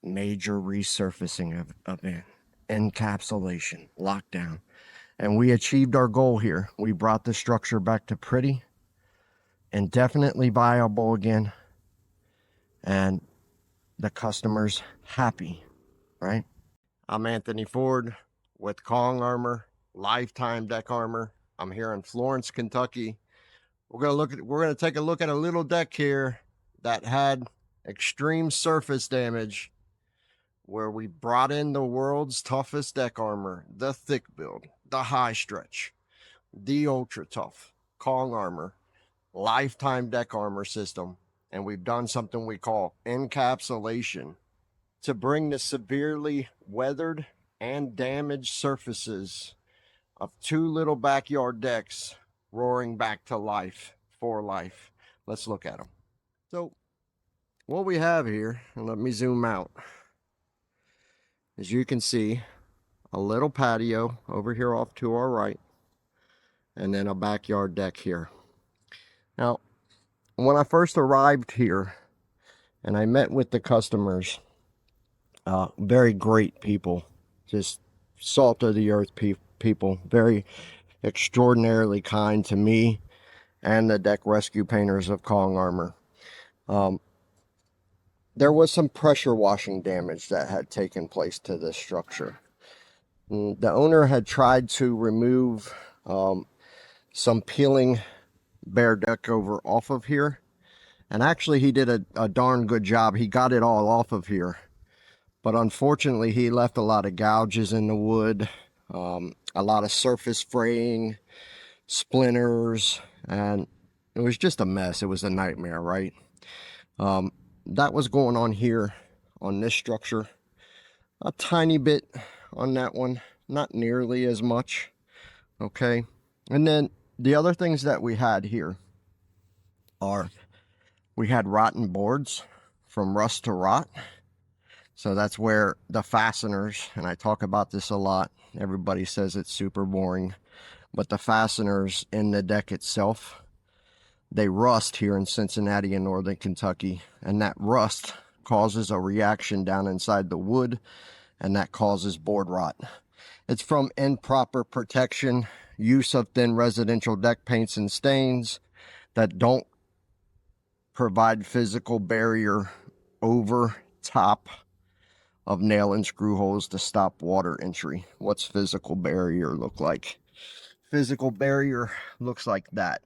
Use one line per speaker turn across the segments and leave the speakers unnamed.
major resurfacing event, encapsulation, lockdown. And we achieved our goal here. We brought the structure back to pretty and definitely viable again. And the customer's happy, right? I'm Anthony Ford with Kong Armor, Lifetime Deck Armor. I'm here in Florence, Kentucky. We're gonna take a look at a little deck here that had extreme surface damage, where we brought in the world's toughest deck armor, the thick build, the high stretch, the ultra tough Kong Armor Lifetime Deck Armor system, and we've done something we call encapsulation to bring the severely weathered and damaged surfaces of two little backyard decks roaring back to life, for life. Let's look at them. So what we have here, and let me zoom out, as you can see, a little patio over here off to our right, and then a backyard deck here. Now, when I first arrived here and I met with the customers, very great people, just salt of the earth people, very extraordinarily kind to me and the deck rescue painters of Kong Armor. There was some pressure washing damage that had taken place to this structure. The owner had tried to remove some peeling bare deck over off of here, and actually he did a darn good job. He got it all off of here, but unfortunately he left a lot of gouges in the wood, a lot of surface fraying, splinters, and it was just a mess. It was a nightmare, right? That was going on here on this structure. A tiny bit on that one, not nearly as much. Okay, and then the other things that we had here are, we had rotten boards from rust to rot. So that's where the fasteners, and I talk about this a lot, everybody says it's super boring, but the fasteners in the deck itself, they rust here in Cincinnati and northern Kentucky, and that rust causes a reaction down inside the wood, and that causes board rot. It's from improper protection, use of thin residential deck paints and stains that don't provide physical barrier over top of nail and screw holes to stop water entry. What's physical barrier look like? Physical barrier looks like that.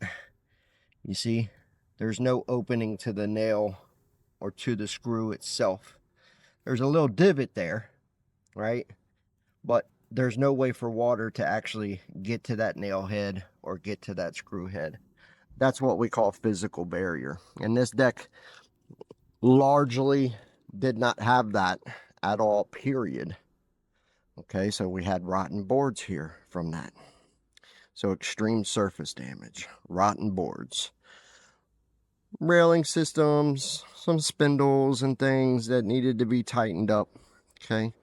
You see, there's no opening to the nail or to the screw itself. There's a little divot there, right? But there's no way for water to actually get to that nail head or get to that screw head. That's what we call physical barrier. And this deck largely did not have that at all, period. Okay, so we had rotten boards here from that. So extreme surface damage, rotten boards, railing systems, some spindles and things that needed to be tightened up. Okay,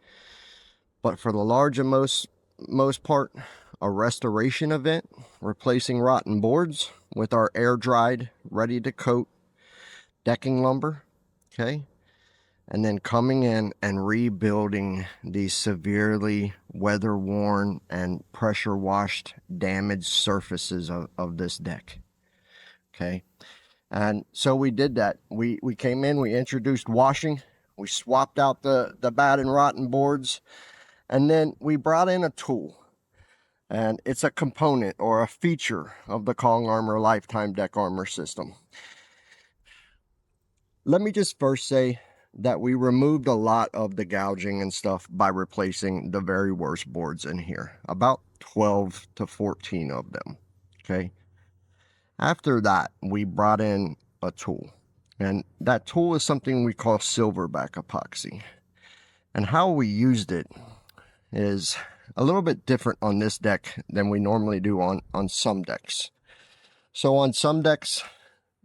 but for the large and most part, a restoration event, replacing rotten boards with our air dried, ready to coat decking lumber. Okay, and then coming in and rebuilding these severely weather worn and pressure washed damaged surfaces of this deck. Okay, and so we did that. We came in, we introduced washing, we swapped out the bad and rotten boards, and then we brought in a tool, and it's a component or a feature of the Kong Armor Lifetime Deck Armor system. Let me just first say that we removed a lot of the gouging and stuff by replacing the very worst boards in here, about 12 to 14 of them. Okay, after that we brought in a tool, and that tool is something we call SilverBack Epoxy, and how we used it is a little bit different on this deck than we normally do on some decks. So on some decks,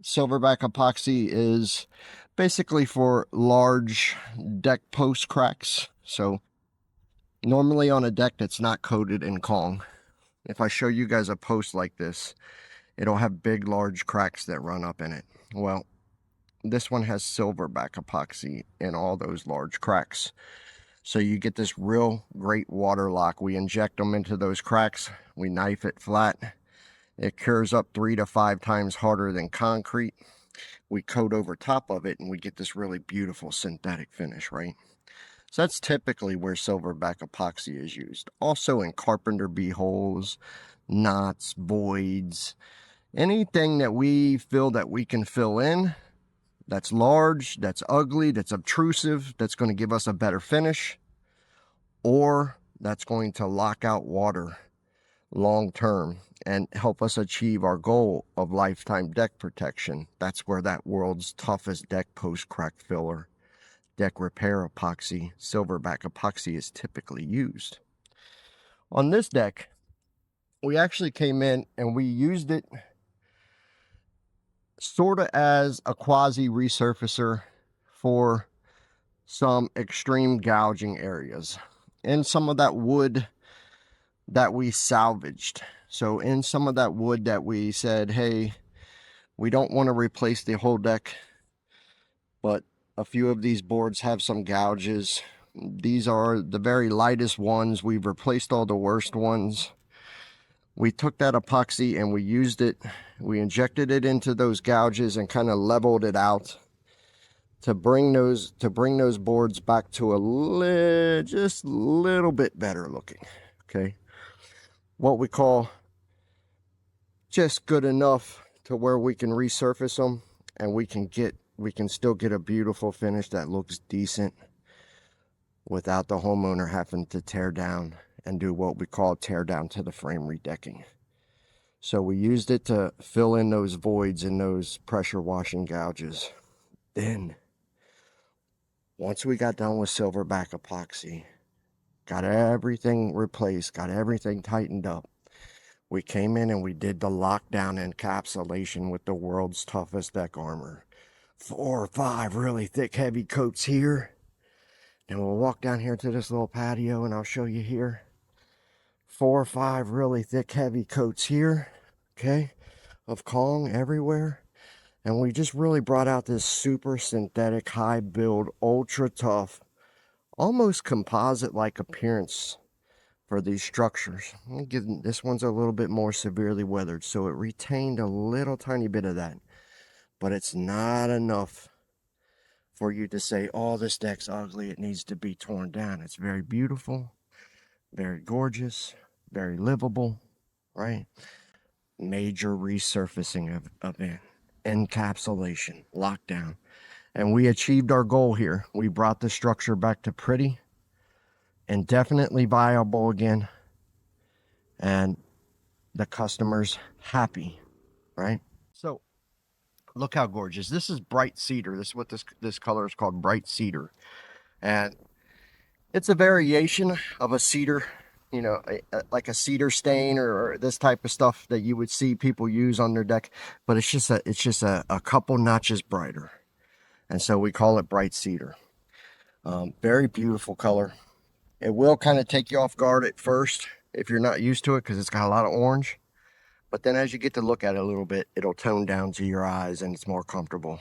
SilverBack Epoxy is basically for large deck post cracks. So normally on a deck that's not coated in Kong, if I show you guys a post like this, it'll have big large cracks that run up in it. Well, this one has SilverBack Epoxy in all those large cracks. So you get this real great water lock. We inject them into those cracks. We knife it flat. It cures up 3 to 5 times harder than concrete. We coat over top of it and we get this really beautiful synthetic finish, right? So that's typically where SilverBack Epoxy is used. Also in carpenter bee holes, knots, voids, anything that we feel that we can fill in that's large, that's ugly, that's obtrusive, that's going to give us a better finish, or that's going to lock out water long term and help us achieve our goal of lifetime deck protection. That's where that world's toughest deck post crack filler, deck repair epoxy, SilverBack Epoxy is typically used. On this deck, we actually came in and we used it sort of as a quasi resurfacer for some extreme gouging areas and some of that wood that we salvaged. So in some of that wood that we said, hey, we don't want to replace the whole deck, but a few of these boards have some gouges. These are the very lightest ones. We've replaced all the worst ones. We took that epoxy and we used it. We injected it into those gouges and kind of leveled it out to bring those boards back to just a little bit better looking. Okay, what we call just good enough to where we can resurface them and we can still get a beautiful finish that looks decent without the homeowner having to tear down and do what we call tear down to the frame redecking. So we used it to fill in those voids in those pressure washing gouges. Then once we got done with SilverBack Epoxy, got everything replaced, got everything tightened up, we came in and we did the LockedDown encapsulation with the world's toughest deck armor. 4 or 5 really thick, heavy coats here. And we'll walk down here to this little patio and I'll show you here. 4 or 5 really thick, heavy coats here, okay, of Kong everywhere. And we just really brought out this super synthetic, high build, ultra tough, almost composite-like appearance for these structures. This one's a little bit more severely weathered, so it retained a little tiny bit of that. But it's not enough for you to say, oh, this deck's ugly, it needs to be torn down. It's very beautiful, very gorgeous, very livable, right? Major resurfacing event, encapsulation, lockdown. And we achieved our goal here. We brought the structure back to pretty and definitely viable again. And the customer's happy, right? So look how gorgeous. This is bright cedar. This is what this color is called, bright cedar. And it's a variation of a cedar, you know, like a cedar stain or this type of stuff that you would see people use on their deck, but it's just a couple notches brighter, and so we call it bright cedar. Very beautiful color. It will kind of take you off guard at first if you're not used to it because it's got a lot of orange, but then as you get to look at it a little bit, it'll tone down to your eyes and it's more comfortable.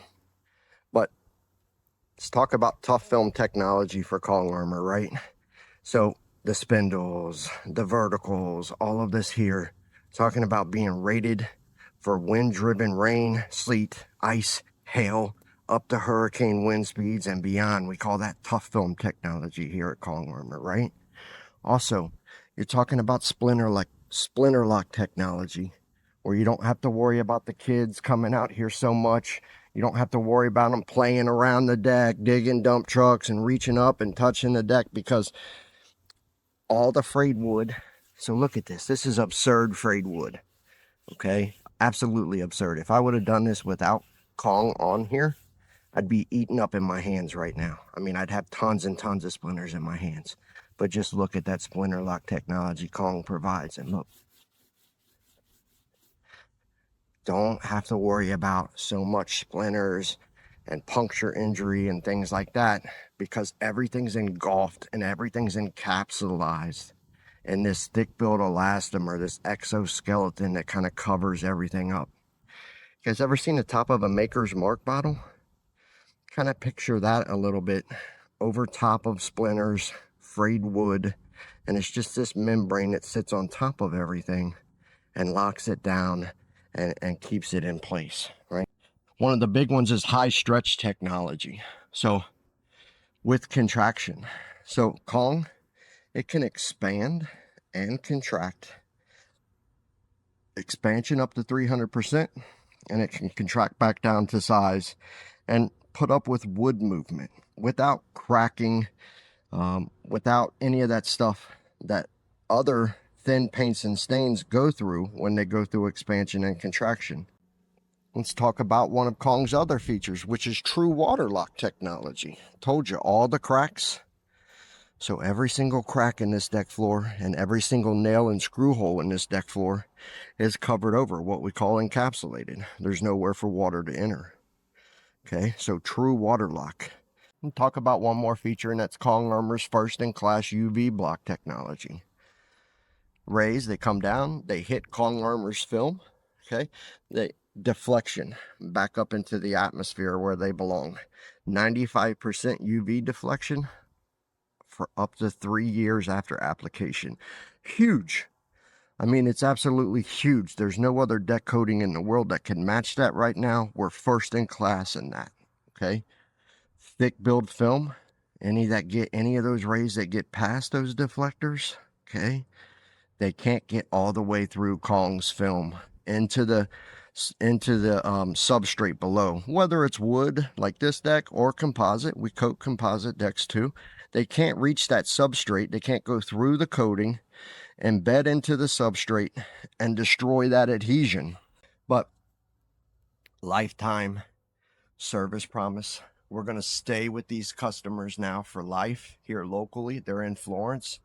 But let's talk about tough film technology for Kong armor, right? So the spindles, the verticals, all of this here, talking about being rated for wind-driven rain, sleet, ice, hail, up to hurricane wind speeds and beyond. We call that tough film technology here at Kong Armor, right? Also, you're talking about splinter lock technology, where you don't have to worry about the kids coming out here so much. You don't have to worry about them playing around the deck, digging dump trucks and reaching up and touching the deck because all the frayed wood. So look at this. This is absurd frayed wood. Okay? Absolutely absurd. If I would have done this without Kong on here, I'd be eaten up in my hands right now. I mean, I'd have tons and tons of splinters in my hands. But just look at that splinter lock technology Kong provides. And look, don't have to worry about so much splinters and puncture injury and things like that because everything's engulfed and everything's encapsulated in this thick built elastomer, this exoskeleton that kind of covers everything up. You guys ever seen the top of a Maker's Mark bottle? Kind of picture that a little bit over top of splinters, frayed wood, and it's just this membrane that sits on top of everything and locks it down and keeps it in place, right? One of the big ones is high stretch technology. So with contraction, so Kong, it can expand and contract. Expansion up to 300%, and it can contract back down to size and put up with wood movement without cracking, without any of that stuff that other thin paints and stains go through when they go through expansion and contraction. Let's talk about one of Kong's other features, which is true water lock technology. Told you, all the cracks. So every single crack in this deck floor and every single nail and screw hole in this deck floor is covered over, what we call encapsulated. There's nowhere for water to enter. Okay, so true water lock. We'll talk about one more feature, and that's Kong Armor's first-in-class UV block technology. Rays, they come down, they hit Kong Armor's film, okay? They deflection back up into the atmosphere where they belong. 95% UV deflection for up to 3 years after application. Huge. I mean, it's absolutely huge. There's no other deck coating in the world that can match that right now. We're first in class in that, okay? Thick build film, any of those rays that get past those deflectors, okay, they can't get all the way through Kong's film into the substrate below, whether it's wood like this deck or composite. We coat composite decks too. They can't reach that substrate. They can't go through the coating, embed into the substrate, and destroy that adhesion. But lifetime service promise. We're going to stay with these customers now for life here locally. They're in Florence.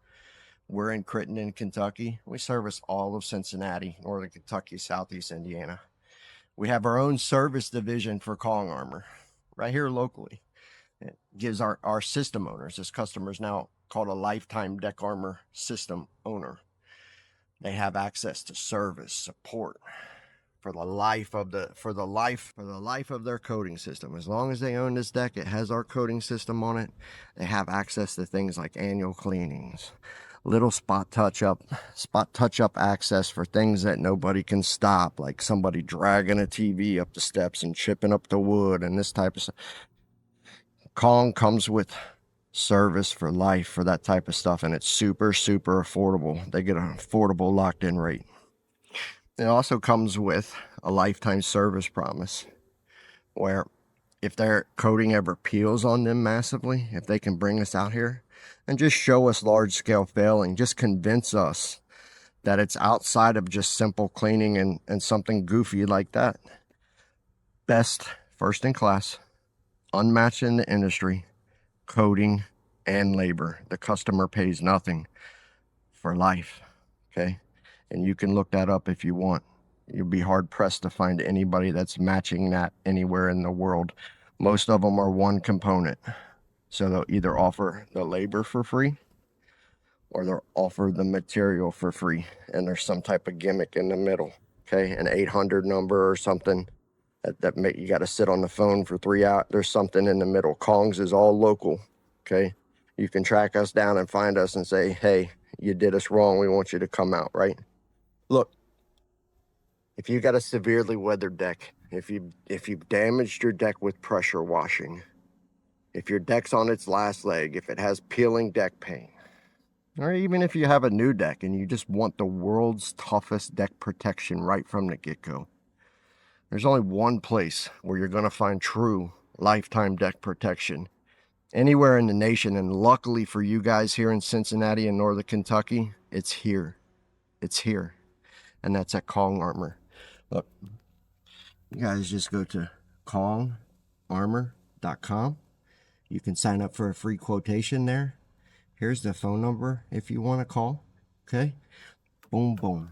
We're in Crittenden, Kentucky. We service all of Cincinnati, Northern Kentucky, Southeast Indiana. We have our own service division for Kong Armor right here locally. It gives our system owners, this customer is now called a lifetime deck armor system owner. They have access to service, support for the life of their coating system. As long as they own this deck, it has our coating system on it. They have access to things like annual cleanings, little spot touch up access for things that nobody can stop, like somebody dragging a TV up the steps and chipping up the wood and this type of stuff. Kong comes with service for life for that type of stuff, and it's super affordable. They get an affordable locked-in rate. It also comes with a lifetime service promise, where if their coating ever peels on them massively, if they can bring us out here and just show us large-scale failing, just convince us that it's outside of just simple cleaning and something goofy like that. Best, first in class, unmatched in the industry, coating and labor. The customer pays nothing for life, okay? And you can look that up if you want. You'll be hard-pressed to find anybody that's matching that anywhere in the world. Most of them are one component. So they'll either offer the labor for free or they'll offer the material for free. And there's some type of gimmick in the middle, okay? An 800 number or something that you got to sit on the phone for 3 hours. There's something in the middle. Kong's is all local, okay? You can track us down and find us and say, hey, you did us wrong. We want you to come out, right? Look, if you got a severely weathered deck, if you've damaged your deck with pressure washing, if your deck's on its last leg, if it has peeling deck paint, or even if you have a new deck and you just want the world's toughest deck protection right from the get-go, there's only one place where you're going to find true lifetime deck protection anywhere in the nation. And luckily for you guys here in Cincinnati and Northern Kentucky, it's here. It's here. And that's at Kong Armor. Look, you guys just go to kongarmor.com. You can sign up for a free quotation there. Here's the phone number if you want to call. Okay? Boom, boom.